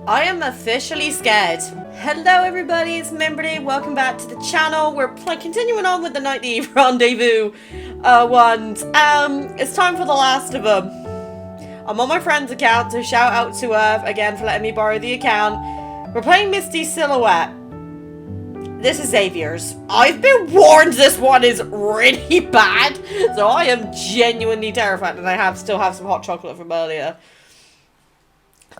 I am officially scared. Hello everybody, it's Mimberly. Welcome back to the channel. We're continuing on with the Nightly Rendezvous ones. It's time for the last of them. I'm on my friend's account, so shout out to her again for letting me borrow the account. We're playing Misty Silhouette. This is Xavier's. I've been warned this one is really bad, so I am genuinely terrified, and I still have some hot chocolate from earlier.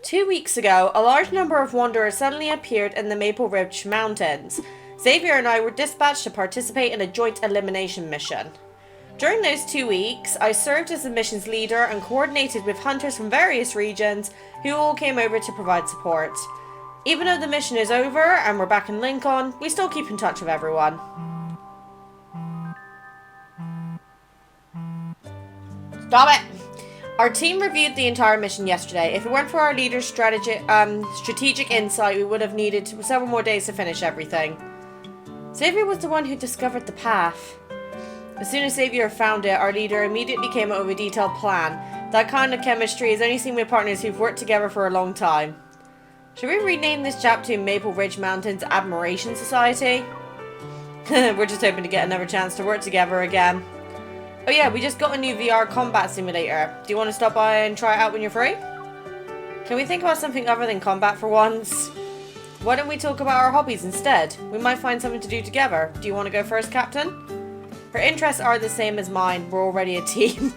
2 weeks ago, a large number of wanderers suddenly appeared in the Maple Ridge Mountains. Xavier and I were dispatched to participate in a joint elimination mission. During those 2 weeks, I served as the mission's leader and coordinated with hunters from various regions who all came over to provide support. Even though the mission is over and we're back in Lincoln, we still keep in touch with everyone. Stop it! Our team reviewed the entire mission yesterday. If it weren't for our leader's strategic insight, we would have needed several more days to finish everything. Xavier was the one who discovered the path. As soon as Xavier found it, our leader immediately came up with a detailed plan. That kind of chemistry is only seen with partners who've worked together for a long time. Should we rename this chapter Maple Ridge Mountains Admiration Society? We're just hoping to get another chance to work together again. Oh yeah, we just got a new VR combat simulator. Do you want to stop by and try it out when you're free? Can we think about something other than combat for once? Why don't we talk about our hobbies instead? We might find something to do together. Do you want to go first, Captain? Her interests are the same as mine. We're already a team.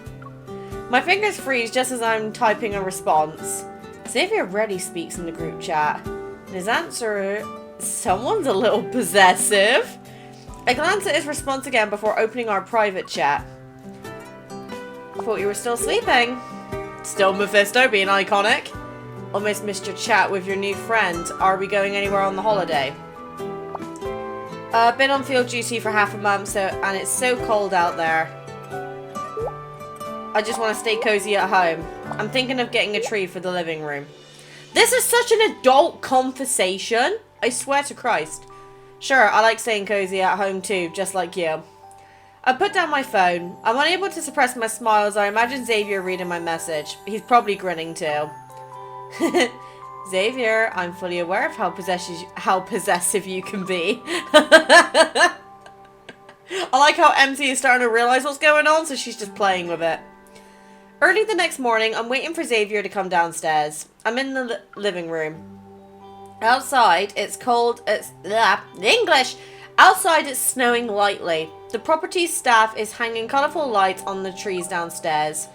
My fingers freeze just as I'm typing a response. Xavier rarely speaks in the group chat. And his answer, someone's a little possessive. I glance at his response again before opening our private chat. Thought you were still sleeping. Still Mephisto being iconic. Almost missed your chat with your new friend. Are we going anywhere on the holiday? Been on field duty for half a month, and it's so cold out there. I just want to stay cozy at home. I'm thinking of getting a tree for the living room. This is such an adult conversation. I swear to Christ. Sure, I like staying cozy at home too, just like you. I put down my phone. I'm unable to suppress my smile as I imagine Xavier reading my message. He's probably grinning too. Xavier, I'm fully aware of how possessive you can be. I like how MT is starting to realize what's going on, so she's just playing with it. Early the next morning, I'm waiting for Xavier to come downstairs. I'm in the living room. Outside, it's cold. English! Outside, it's snowing lightly. The property's staff is hanging colourful lights on the trees downstairs.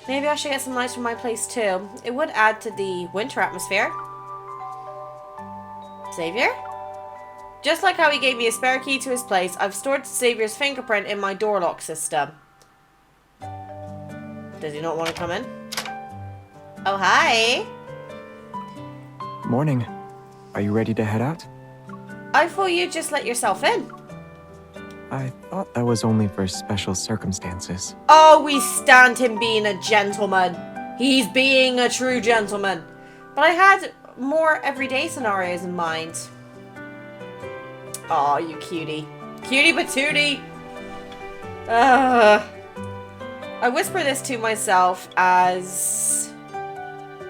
Maybe I should get some lights from my place too. It would add to the winter atmosphere. Xavier? Just like how he gave me a spare key to his place, I've stored Xavier's fingerprint in my door lock system. Does he not want to come in? Oh, hi. Morning. Are you ready to head out? I thought you'd just let yourself in. I thought that was only for special circumstances. Oh, we stand him being a gentleman. He's being a true gentleman. But I had more everyday scenarios in mind. Aw, you cutie. Cutie patootie. I whisper this to myself as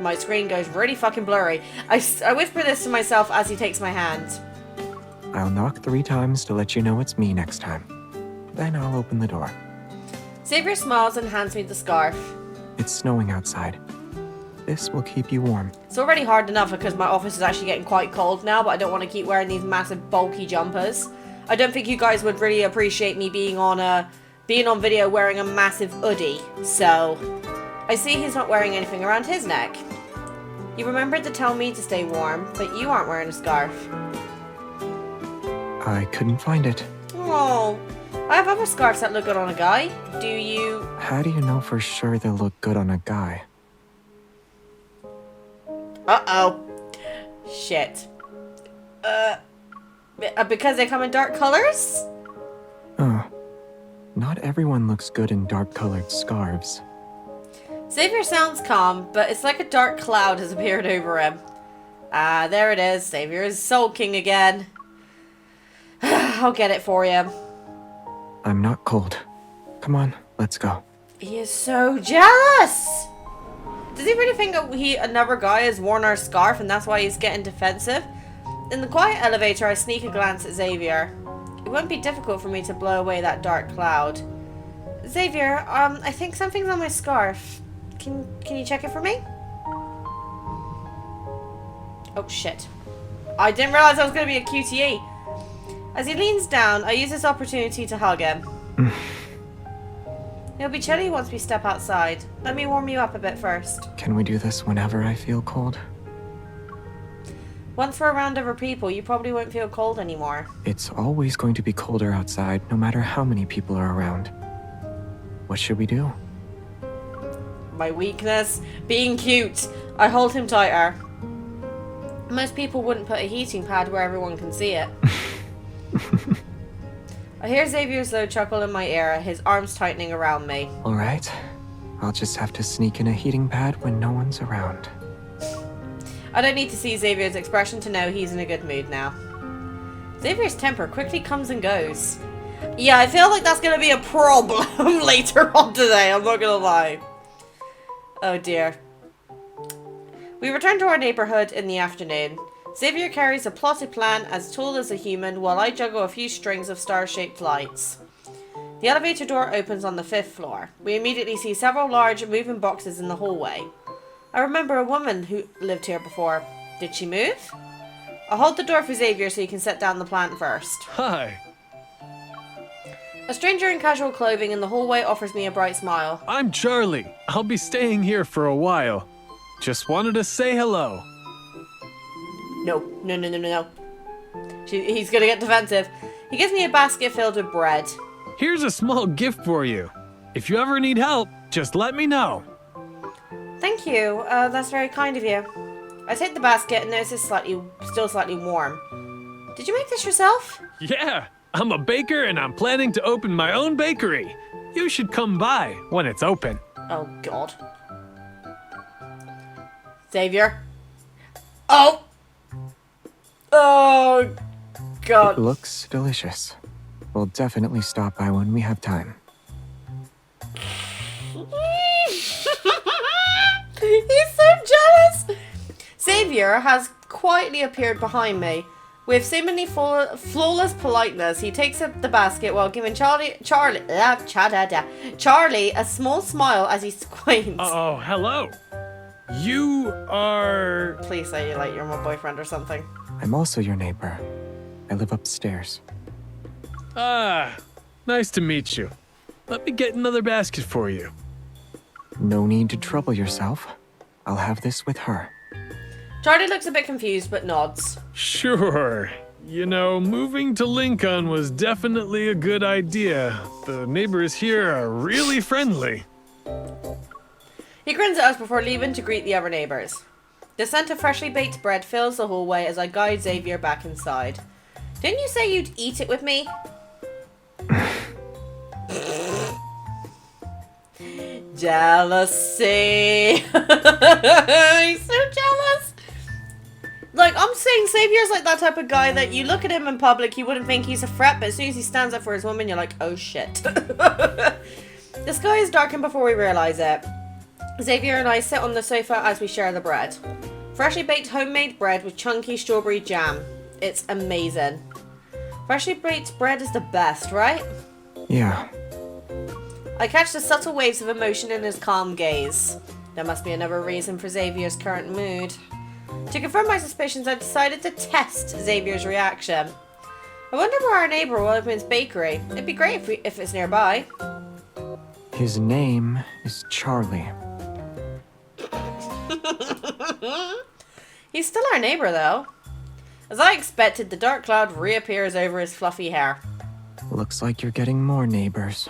my screen goes really fucking blurry. I whisper this to myself as he takes my hand. I'll knock 3 times to let you know it's me next time. Then I'll open the door. Xavier smiles and hands me the scarf. It's snowing outside. This will keep you warm. It's already hard enough because my office is actually getting quite cold now, but I don't want to keep wearing these massive bulky jumpers. I don't think you guys would really appreciate me being on video wearing a massive hoodie. So, I see he's not wearing anything around his neck. You remembered to tell me to stay warm, but you aren't wearing a scarf. I couldn't find it. Oh, I have other scarves that look good on a guy. Do you? How do you know for sure they'll look good on a guy? Uh-oh. Shit. Because they come in dark colors? Oh. Not everyone looks good in dark-colored scarves. Xavier sounds calm, but it's like a dark cloud has appeared over him. Ah, there it is. Xavier is sulking again. I'll get it for you. I'm not cold. Come on, let's go. He is so jealous! Does he really think that another guy has worn our scarf and that's why he's getting defensive? In the quiet elevator, I sneak a glance at Xavier. It won't be difficult for me to blow away that dark cloud. Xavier, I think something's on my scarf. Can you check it for me? Oh, shit. I didn't realize I was going to be a QTE. As he leans down, I use this opportunity to hug him. It'll be chilly once we step outside. Let me warm you up a bit first. Can we do this whenever I feel cold? Once we're around other people, you probably won't feel cold anymore. It's always going to be colder outside, no matter how many people are around. What should we do? My weakness? Being cute. I hold him tighter. Most people wouldn't put a heating pad where everyone can see it. I hear Xavier's low chuckle in my ear, his arms tightening around me. Alright. I'll just have to sneak in a heating pad when no one's around. I don't need to see Xavier's expression to know he's in a good mood now. Xavier's temper quickly comes and goes. Yeah, I feel like that's going to be a problem later on today, I'm not going to lie. Oh dear. We return to our neighborhood in the afternoon. Xavier carries a plotted plan as tall as a human while I juggle a few strings of star-shaped lights. The elevator door opens on the 5th floor. We immediately see several large moving boxes in the hallway. I remember a woman who lived here before. Did she move? I'll hold the door for Xavier so he can set down the plant first. Hi. A stranger in casual clothing in the hallway offers me a bright smile. I'm Charlie. I'll be staying here for a while. Just wanted to say hello. No. He's gonna get defensive. He gives me a basket filled with bread. Here's a small gift for you. If you ever need help, just let me know. Thank you. That's very kind of you. I take the basket and notice it's still slightly warm. Did you make this yourself? Yeah, I'm a baker and I'm planning to open my own bakery. You should come by when it's open. Oh, God. Xavier. Oh! Oh, God. It looks delicious. We'll definitely stop by when we have time. He's so jealous! Xavier has quietly appeared behind me. With seemingly flawless politeness, he takes up the basket while giving Charlie a small smile as he squints. Oh, hello. You are... Please say like you're my boyfriend or something. I'm also your neighbor. I live upstairs. Ah, nice to meet you. Let me get another basket for you. No need to trouble yourself. I'll have this with her. Charlie looks a bit confused but nods. Sure. You know, moving to Lincoln was definitely a good idea. The neighbors here are really friendly. He grins at us before leaving to greet the other neighbors. The scent of freshly baked bread fills the hallway as I guide Xavier back inside. Didn't you say you'd eat it with me? Jealousy. He's so jealous. Like, I'm saying Xavier's like that type of guy that you look at him in public, you wouldn't think he's a threat, but as soon as he stands up for his woman, you're like, oh shit. The sky is darkened before we realize it. Xavier and I sit on the sofa as we share the bread. Freshly baked homemade bread with chunky strawberry jam. It's amazing. Freshly baked bread is the best, right? Yeah. I catch the subtle waves of emotion in his calm gaze. There must be another reason for Xavier's current mood. To confirm my suspicions, I decided to test Xavier's reaction. I wonder where our neighbor will open his bakery. It'd be great if it's nearby. His name is Charlie. He's still our neighbor, though. As I expected, the dark cloud reappears over his fluffy hair. Looks like you're getting more neighbors.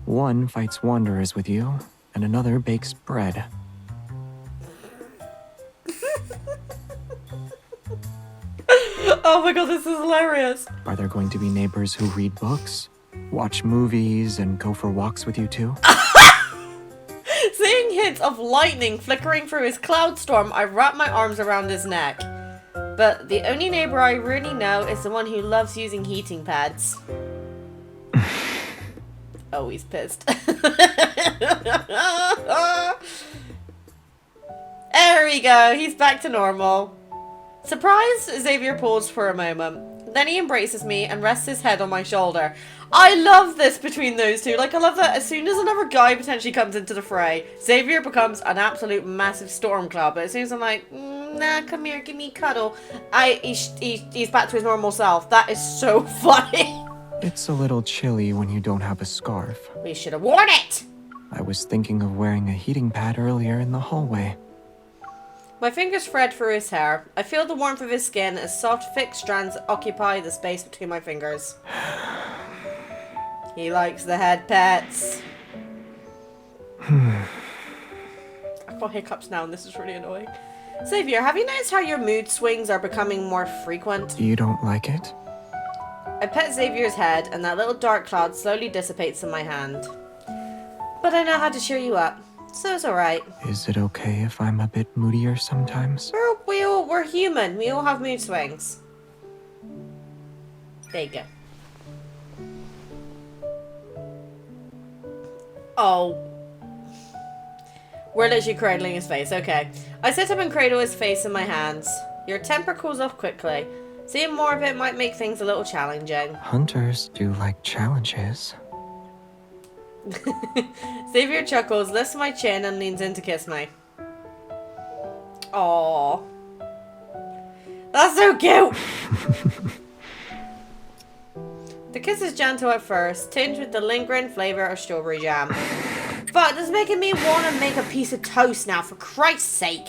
One fights wanderers with you, and another bakes bread. Oh my god, this is hilarious. Are there going to be neighbors who read books, watch movies, and go for walks with you too? Seeing hints of lightning flickering through his cloud storm, I wrap my arms around his neck. But the only neighbor I really know is the one who loves using heating pads. Oh, he's pissed. There we go. He's back to normal. Surprised, Xavier paused for a moment. Then he embraces me and rests his head on my shoulder. I love this between those two. Like, I love that as soon as another guy potentially comes into the fray, Xavier becomes an absolute massive storm cloud. But as soon as I'm like, nah, come here, give me a cuddle, he's back to his normal self. That is so funny. It's a little chilly when you don't have a scarf. We should have worn it. I was thinking of wearing a heating pad earlier in the hallway. My fingers thread through his hair. I feel the warmth of his skin as soft, thick strands occupy the space between my fingers. He likes the head pets. I've got hiccups now and this is really annoying. Xavier, have you noticed how your mood swings are becoming more frequent? You don't like it? I pet Xavier's head and that little dark cloud slowly dissipates in my hand. But I know how to cheer you up, so it's alright. Is it okay if I'm a bit moodier sometimes? We're human. We all have mood swings. There you go. Oh. We're literally cradling his face. Okay. I sit up and cradle his face in my hands. Your temper cools off quickly. Seeing more of it might make things a little challenging. Hunters do like challenges. Xavier chuckles, lifts my chin, and leans in to kiss me. Aww. That's so cute! The kiss is gentle at first, tinged with the lingering flavour of strawberry jam. But it's making me want to make a piece of toast now, for Christ's sake.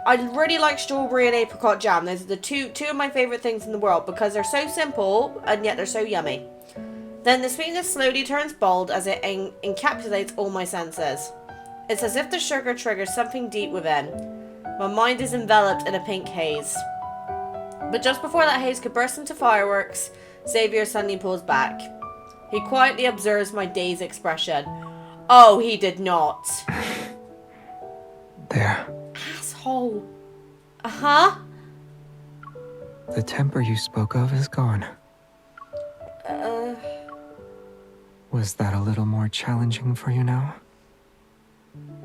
I really like strawberry and apricot jam. Those are the two of my favourite things in the world because they're so simple and yet they're so yummy. Then the sweetness slowly turns bold as it encapsulates all my senses. It's as if the sugar triggers something deep within. My mind is enveloped in a pink haze. But just before that haze could burst into fireworks, Xavier suddenly pulls back. He quietly observes my dazed expression. Oh, he did not. There. Asshole. Uh-huh. The temper you spoke of is gone. Was that a little more challenging for you now?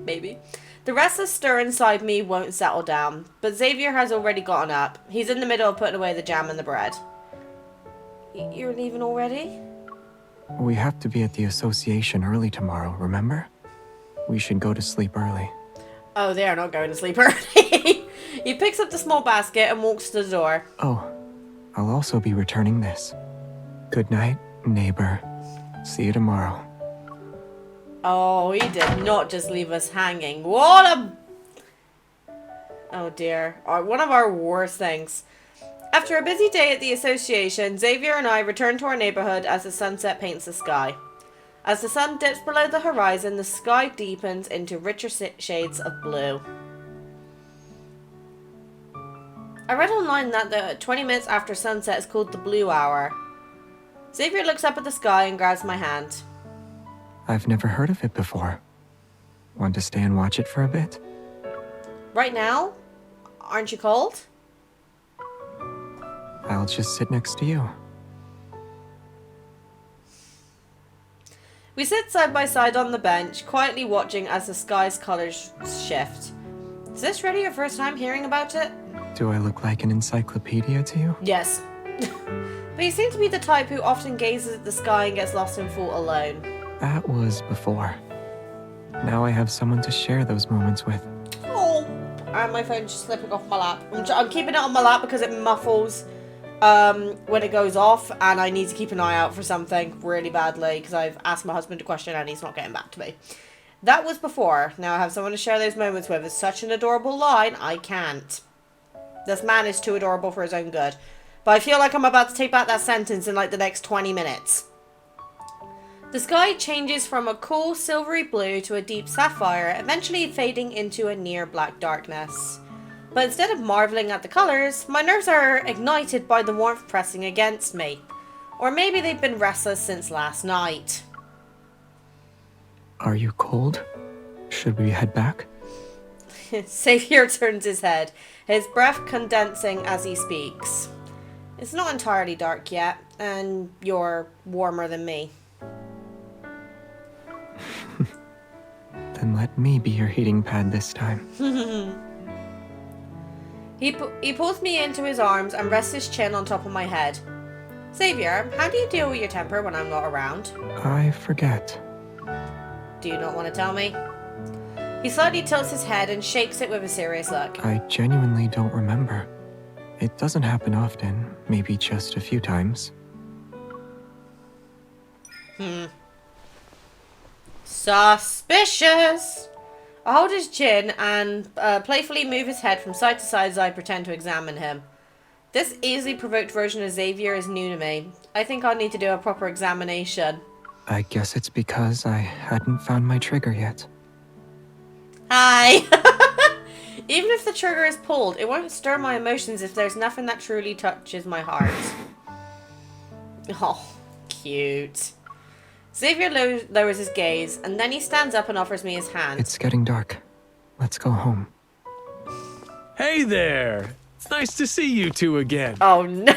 Maybe. The restless stir inside me won't settle down, but Xavier has already gotten up. He's in the middle of putting away the jam and the bread. You're leaving already? We have to be at the association early tomorrow, remember? We should go to sleep early. Oh, they are not going to sleep early. He picks up the small basket and walks to the door. Oh, I'll also be returning this. Good night, neighbor. See you tomorrow. Oh, he did not just leave us hanging. What a... Oh dear. One of our worst things. After a busy day at the association, Xavier and I return to our neighborhood as the sunset paints the sky. As the sun dips below the horizon, the sky deepens into richer shades of blue. I read online that the 20 minutes after sunset is called the blue hour. Xavier looks up at the sky and grabs my hand. I've never heard of it before. Want to stay and watch it for a bit? Right now? Aren't you cold? I'll just sit next to you. We sit side by side on the bench, quietly watching as the sky's colors shift. Is this really your first time hearing about it? Do I look like an encyclopedia to you? Yes. But you seem to be the type who often gazes at the sky and gets lost in thought alone. That was before. Now I have someone to share those moments with. Oh, and my phone's just slipping off my lap. I'm keeping it on my lap because it muffles when it goes off, and I need to keep an eye out for something really badly because I've asked my husband a question and he's not getting back to me. That was before. Now I have someone to share those moments with. It's such an adorable line, I can't. This man is too adorable for his own good. But I feel like I'm about to take back that sentence in like the next 20 minutes. The sky changes from a cool silvery blue to a deep sapphire, eventually fading into a near black darkness. But instead of marveling at the colors, my nerves are ignited by the warmth pressing against me. Or maybe they've been restless since last night. Are you cold? Should we head back? Xavier turns his head, his breath condensing as he speaks. It's not entirely dark yet, and you're warmer than me. Then let me be your heating pad this time. He pulls me into his arms and rests his chin on top of my head. Xavier, how do you deal with your temper when I'm not around? I forget. Do you not want to tell me? He slightly tilts his head and shakes it with a serious look. I genuinely don't remember. It doesn't happen often, maybe just a few times. Suspicious! I hold his chin and playfully move his head from side to side as I pretend to examine him. This easily provoked version of Xavier is new to me. I think I'll need to do a proper examination. I guess it's because I hadn't found my trigger yet. Hi! Even if the trigger is pulled, it won't stir my emotions if there's nothing that truly touches my heart. Oh, cute. Xavier lowers his gaze, and then he stands up and offers me his hand. It's getting dark. Let's go home. Hey there! It's nice to see you two again. Oh no!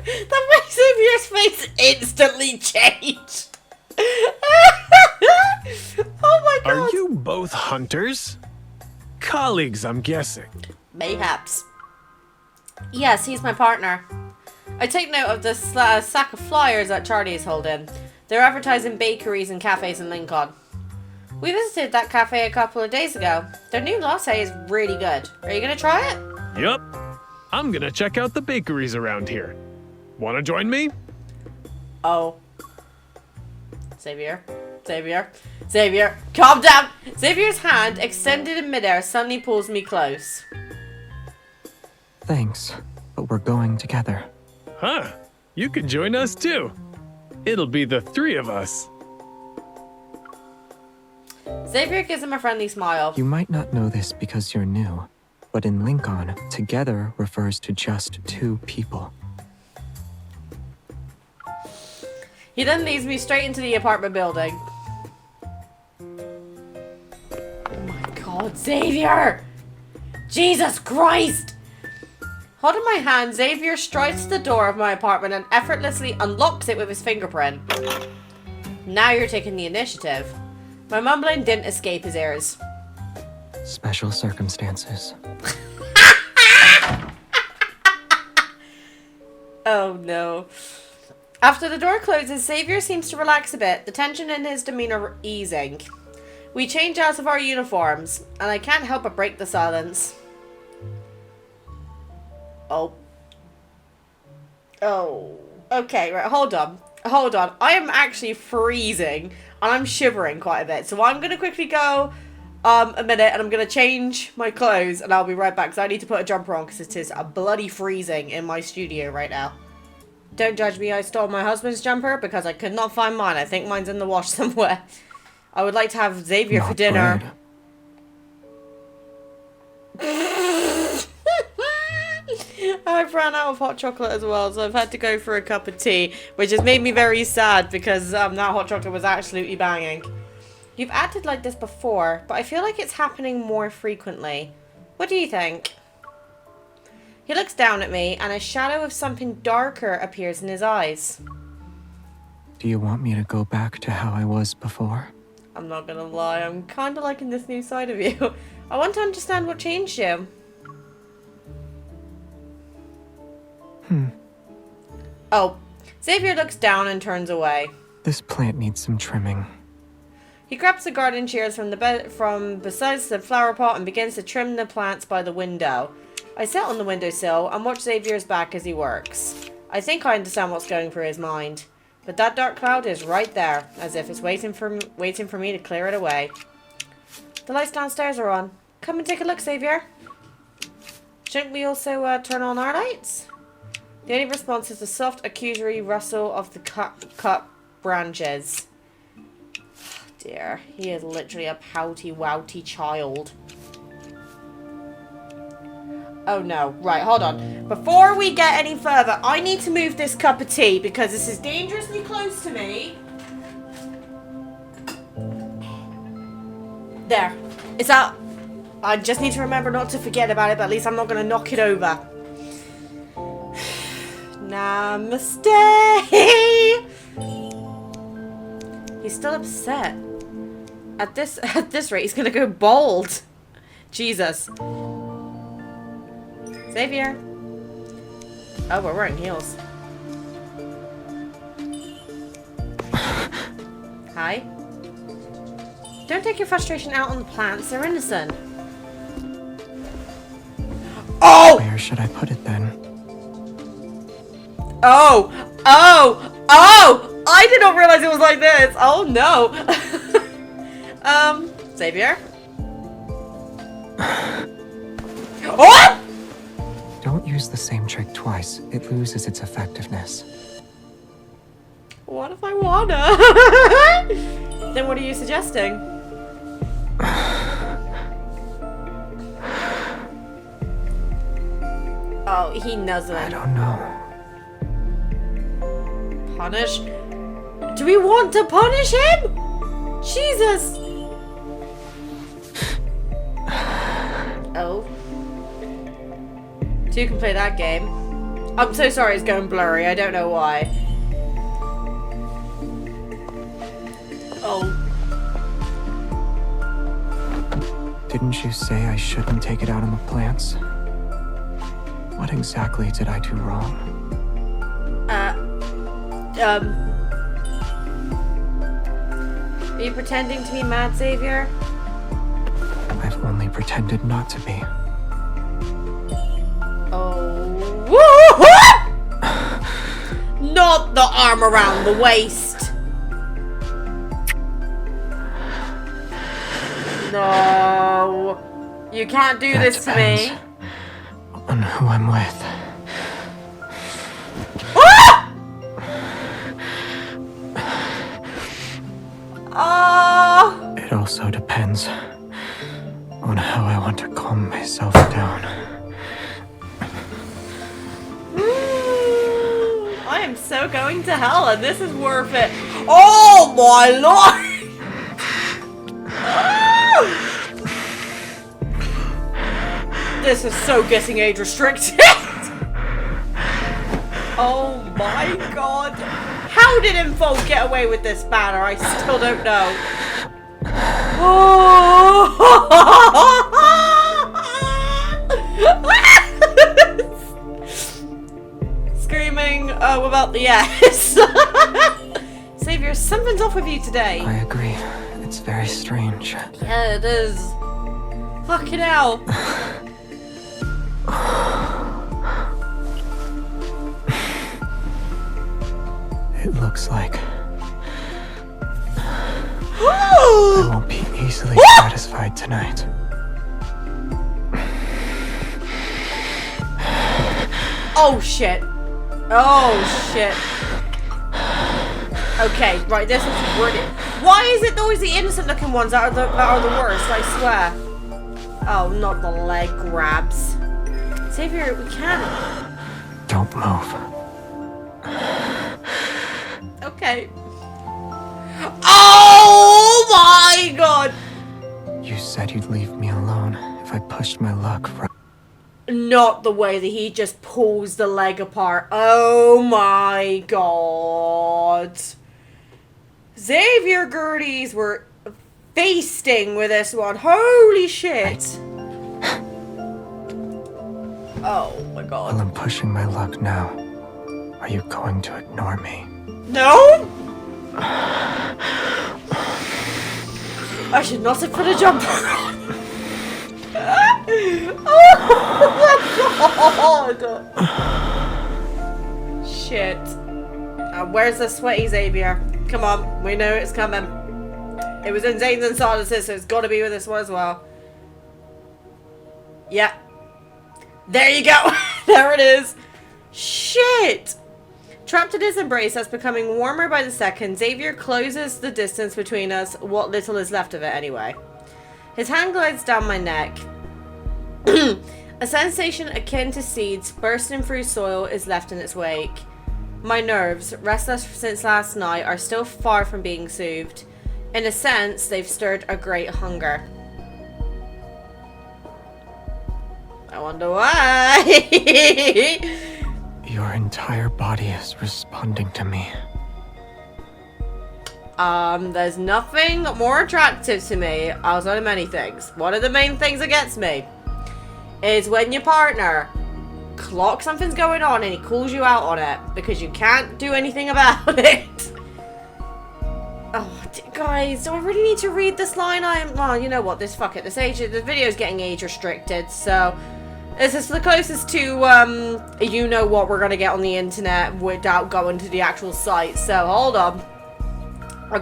That makes Xavier's face instantly change. Oh my god! Are you both hunters? Colleagues, I'm guessing. Mayhaps. Yes, he's my partner. I take note of the sack of flyers that Charlie is holding. They're advertising bakeries and cafes in Lincoln. We visited that cafe a couple of days ago. Their new latte is really good. Are you gonna try it? Yup. I'm gonna check out the bakeries around here. Wanna join me? Oh. Xavier. Calm down! Xavier's hand, extended in midair, suddenly pulls me close. Thanks, but we're going together. Huh. You can join us too. It'll be the three of us. Xavier gives him a friendly smile. You might not know this because you're new, but in Lincoln, together refers to just two people. He then leads me straight into the apartment building. Oh my god, Xavier! Jesus Christ! Holding my hand, Xavier strides to the door of my apartment and effortlessly unlocks it with his fingerprint. Now you're taking the initiative. My mumbling didn't escape his ears. Special circumstances. Oh no. After the door closes, Xavier seems to relax a bit, the tension in his demeanor easing. We change out of our uniforms, and I can't help but break the silence. Oh. Okay, right, hold on. I am actually freezing, and I'm shivering quite a bit. So I'm going to quickly go a minute, and I'm going to change my clothes, and I'll be right back, because I need to put a jumper on, because it is a bloody freezing in my studio right now. Don't judge me, I stole my husband's jumper, because I could not find mine. I think mine's in the wash somewhere. I would like to have Xavier for dinner. Bread. I've ran out of hot chocolate as well, so I've had to go for a cup of tea, which has made me very sad because that hot chocolate was absolutely banging. You've acted like this before, but I feel like it's happening more frequently. What do you think? He looks down at me, and a shadow of something darker appears in his eyes. Do you want me to go back to how I was before? I'm not gonna lie, I'm kinda liking this new side of you. I want to understand what changed you. Oh, Xavier looks down and turns away. This plant needs some trimming. He grabs the garden shears from beside the flower pot and begins to trim the plants by the window. I sit on the windowsill and watch Xavier's back as he works. I think I understand what's going through his mind. But that dark cloud is right there, as if it's waiting for me to clear it away. The lights downstairs are on. Come and take a look, Xavier. Shouldn't we also turn on our lights? The only response is the soft, accusory rustle of the cut branches. Oh dear, he is literally a pouty-wouty child. Oh no, right, hold on. Before we get any further, I need to move this cup of tea because this is dangerously close to me. There. It's out. I just need to remember not to forget about it, but at least I'm not going to knock it over. Namaste! He's still upset. At this rate, he's going to go bald. Jesus. Xavier. Oh, we're wearing heels. Hi. Don't take your frustration out on the plants. They're innocent. Oh! Where should I put it then? Oh! Oh! Oh! I did not realize it was like this. Oh no. Xavier? What? Don't use the same trick twice. It loses its effectiveness. What if I wanna? Then what are you suggesting? Oh, he knows it. I don't know. Punish? Do we want to punish him? Jesus! Oh. Two can play that game. I'm so sorry it's going blurry. I don't know why. Oh. Didn't you say I shouldn't take it out on the plants? What exactly did I do wrong? Are you pretending to be mad, Xavier? I've only pretended not to be. Oh. Not the arm around the waist. No. You can't do this to me. On who I'm with. Ah! It also depends on how I want to calm myself down. I am so going to hell, and this is worth it. Oh my lord! This is so getting age restricted. Oh my god. How did Info get away with this banner? I still don't know. Oh. Screaming without the S. Xavier, something's off with you today. I agree. It's very strange. Yeah, it is. Fucking hell. It looks like I won't be easily satisfied tonight. Oh shit. Oh shit. Okay, right, this is really... Why is it always the innocent looking ones that are the worst, I swear? Oh, not the leg grabs. Xavier, we can't. Don't move. Okay. Oh my god! You said you'd leave me alone if I pushed my luck right. Not the way that he just pulls the leg apart. Oh my god. Xavier Gerties were feasting with this one. Holy shit. Oh my god. While I'm pushing my luck now, are you going to ignore me? No? I should not have put a jumper on. Oh my god. Shit. Where's the sweaty Xavier? Come on, we know it's coming. It was in Zane's and Sardis', so it's got to be with this one as well. Yeah. There you go. There it is. Shit. Trapped in his embrace that's becoming warmer by the second, Xavier closes the distance between us, what little is left of it anyway. His hand glides down my neck. A sensation akin to seeds bursting through soil is left in its wake. My nerves, restless since last night, are still far from being soothed. In a sense, they've stirred a great hunger. I wonder why. Your entire body is responding to me. There's nothing more attractive to me outside of many things. One of the main things that gets me is when your partner clock something's going on and he calls you out on it because you can't do anything about it. Oh, guys, do I really need to read this line? Well, you know what? Fuck it. The video's getting age restricted, so this is the closest to, you know what we're gonna get on the internet without going to the actual site. So, hold on. I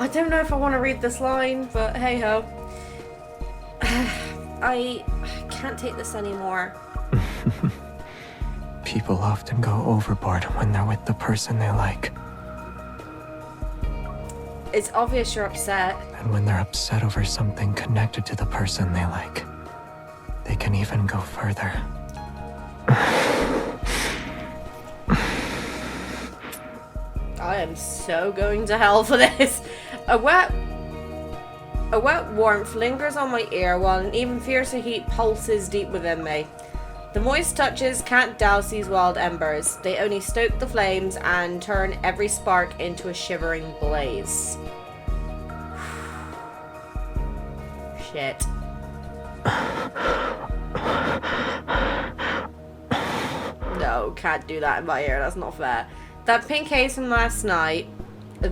don't know if I want to read this line, but hey ho. I can't take this anymore. People often go overboard when they're with the person they like. It's obvious you're upset. And when they're upset over something connected to the person they like, they can even go further. I am so going to hell for this. A wet warmth lingers on my ear while an even fiercer heat pulses deep within me. The moist touches can't douse these wild embers. They only stoke the flames and turn every spark into a shivering blaze. Shit. No, can't do that in my ear. That's not fair. That pink haze from last night,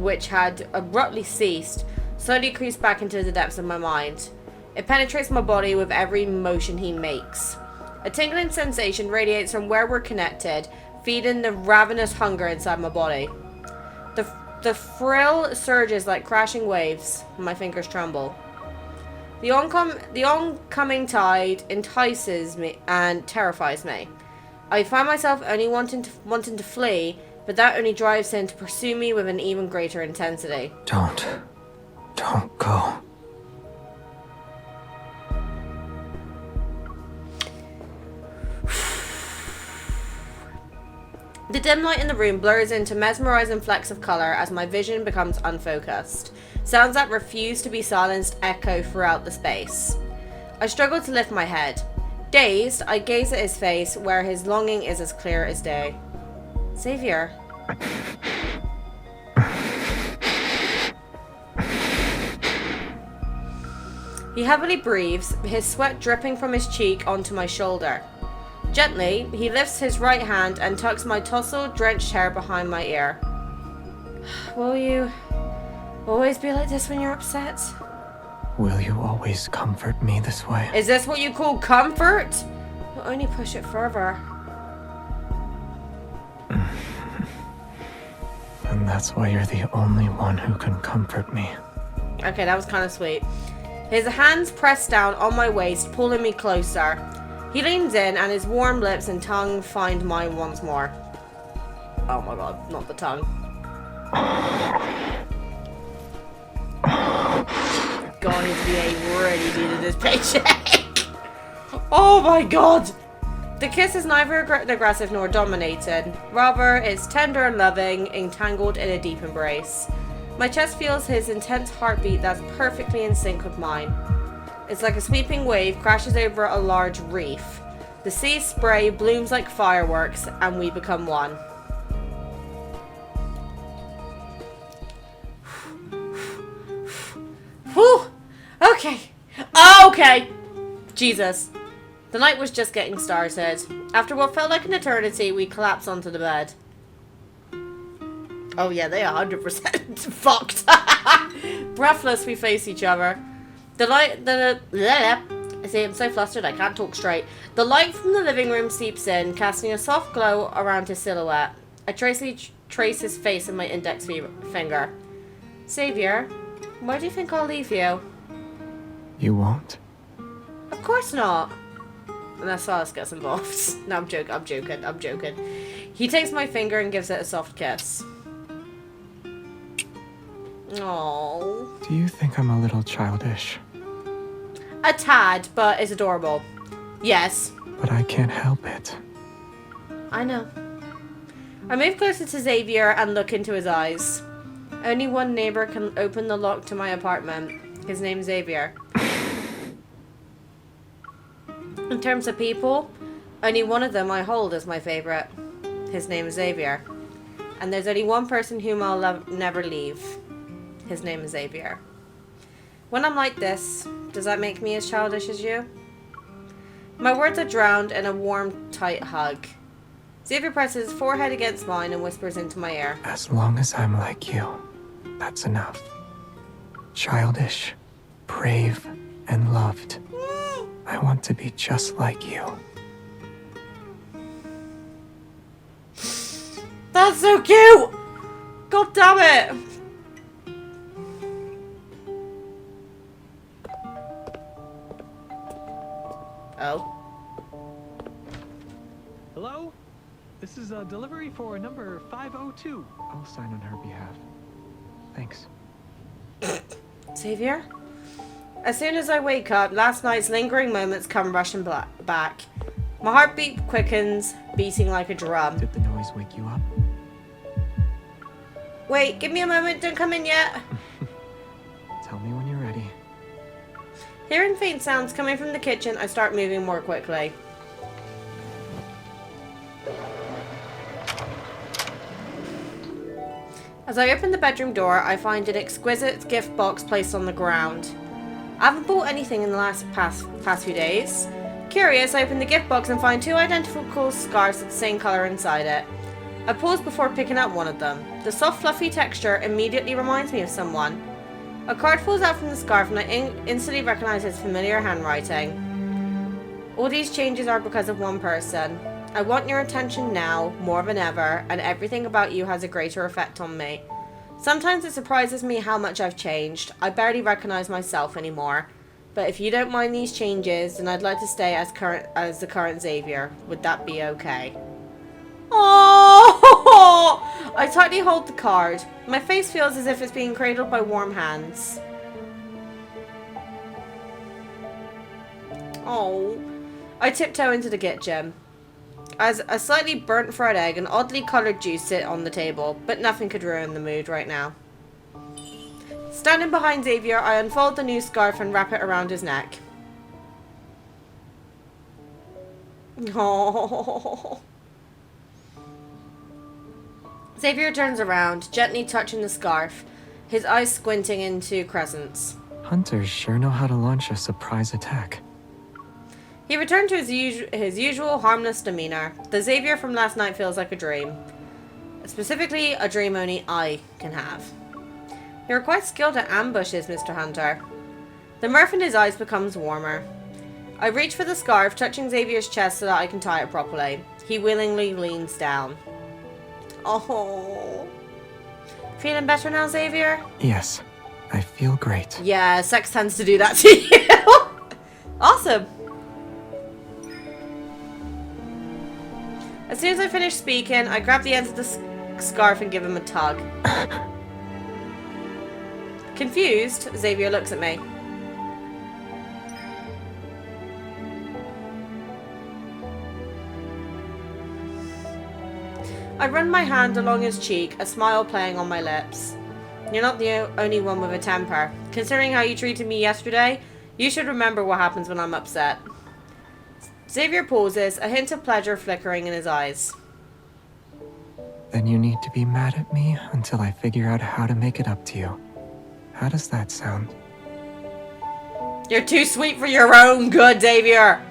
which had abruptly ceased, slowly creeps back into the depths of my mind. It penetrates my body with every motion he makes. A tingling sensation radiates from where we're connected, feeding the ravenous hunger inside my body. The thrill surges like crashing waves. My fingers tremble. The oncoming tide entices me and terrifies me. I find myself only wanting to flee, but that only drives him to pursue me with an even greater intensity. Don't go. The dim light in the room blurs into mesmerizing flecks of color as my vision becomes unfocused. Sounds that refuse to be silenced echo throughout the space. I struggle to lift my head. Dazed, I gaze at his face, where his longing is as clear as day. Xavier. He heavily breathes, his sweat dripping from his cheek onto my shoulder. Gently, he lifts his right hand and tucks my tussle-drenched hair behind my ear. Will you always be like this when you're upset? Will you always comfort me this way? Is this what you call comfort? You'll only push it further. And that's why you're the only one who can comfort me. Okay, that was kind of sweet. His hands press down on my waist, pulling me closer. He leans in and his warm lips and tongue find mine once more. Oh my god, not the tongue. Guys, VA really needed this paycheck. Oh my god. The kiss is neither aggressive nor dominated. Rather, it's tender and loving, entangled in a deep embrace. My chest feels his intense heartbeat that's perfectly in sync with mine. It's like a sweeping wave crashes over a large reef. The sea spray blooms like fireworks, and we become one. Whew! Okay. Okay! Jesus. The night was just getting started. After what felt like an eternity, we collapsed onto the bed. Oh yeah, they are 100% fucked. Breathless, we face each other. See, I'm so flustered I can't talk straight. The light from the living room seeps in, casting a soft glow around his silhouette. I trace his face with my index finger. Xavier, why do you think I'll leave you? You won't? Of course not. Unless Silas gets involved. No, I'm joking. He takes my finger and gives it a soft kiss. Aww. Do you think I'm a little childish? A tad, but it's adorable. Yes. But I can't help it. I know. I move closer to Xavier and look into his eyes. Only one neighbor can open the lock to my apartment. His name's Xavier. In terms of people, only one of them I hold as my favorite. His name is Xavier. And there's only one person whom I'll never leave. His name is Xavier. When I'm like this, does that make me as childish as you? My words are drowned in a warm, tight hug. Xavier presses his forehead against mine and whispers into my ear. As long as I'm like you, that's enough. Childish, brave, and loved. I want to be just like you. That's so cute! God damn it! Oh. Hello? This is a delivery for number 502. I'll sign on her behalf. Thanks. Xavier? As soon as I wake up, last night's lingering moments come rushing back. My heartbeat quickens, beating like a drum. Did the noise wake you up? Wait, give me a moment, don't come in yet. Tell me when you're ready. Hearing faint sounds coming from the kitchen, I start moving more quickly. As I open the bedroom door, I find an exquisite gift box placed on the ground. I haven't bought anything in the past few days. Curious, I open the gift box and find two identical scarves of the same colour inside it. I pause before picking up one of them. The soft, fluffy texture immediately reminds me of someone. A card falls out from the scarf and I instantly recognize its familiar handwriting. All these changes are because of one person. I want your attention now, more than ever, and everything about you has a greater effect on me. Sometimes it surprises me how much I've changed. I barely recognize myself anymore. But if you don't mind these changes, then I'd like to stay as the current Xavier. Would that be okay? Oh! I tightly hold the card. My face feels as if it's being cradled by warm hands. Oh. I tiptoe into the kitchen. As a slightly burnt fried egg and oddly coloured juice sit on the table, but nothing could ruin the mood right now. Standing behind Xavier, I unfold the new scarf and wrap it around his neck. Oh. Xavier turns around, gently touching the scarf, his eyes squinting into crescents. Hunters sure know how to launch a surprise attack. He returned to his usual harmless demeanor. The Xavier from last night feels like a dream. Specifically, a dream only I can have. You're quite skilled at ambushes, Mr. Hunter. The mirth in his eyes becomes warmer. I reach for the scarf, touching Xavier's chest so that I can tie it properly. He willingly leans down. Oh. Feeling better now, Xavier? Yes, I feel great. Yeah, sex tends to do that to you. Awesome. As soon as I finish speaking, I grab the ends of the scarf and give him a tug. Confused, Xavier looks at me. I run my hand along his cheek, a smile playing on my lips. You're not the only one with a temper. Considering how you treated me yesterday, you should remember what happens when I'm upset. Xavier pauses, a hint of pleasure flickering in his eyes. Then you need to be mad at me until I figure out how to make it up to you. How does that sound? You're too sweet for your own good, Xavier.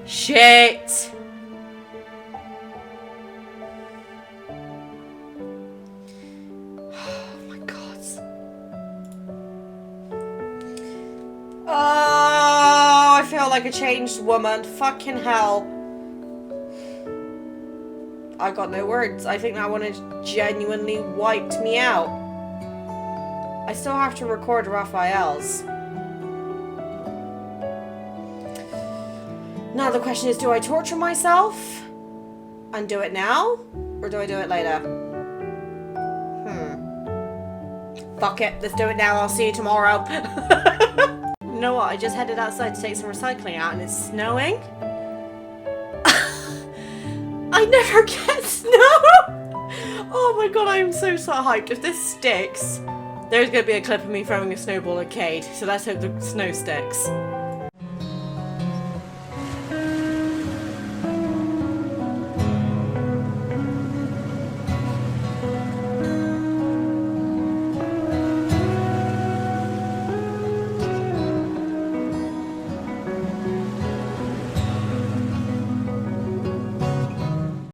Shit. Oh my god. Oh, I feel like a changed woman. Fucking hell. I got no words. I think that one has genuinely wiped me out. I still have to record Raphael's. Now the question is, do I torture myself and do it now? Or do I do it later? Fuck it, let's do it now. I'll see you tomorrow. You know what? I just headed outside to take some recycling out and it's snowing. I never get snow! Oh my god, I am so hyped. If this sticks, there's going to be a clip of me throwing a snowball at Cade. So let's hope the snow sticks.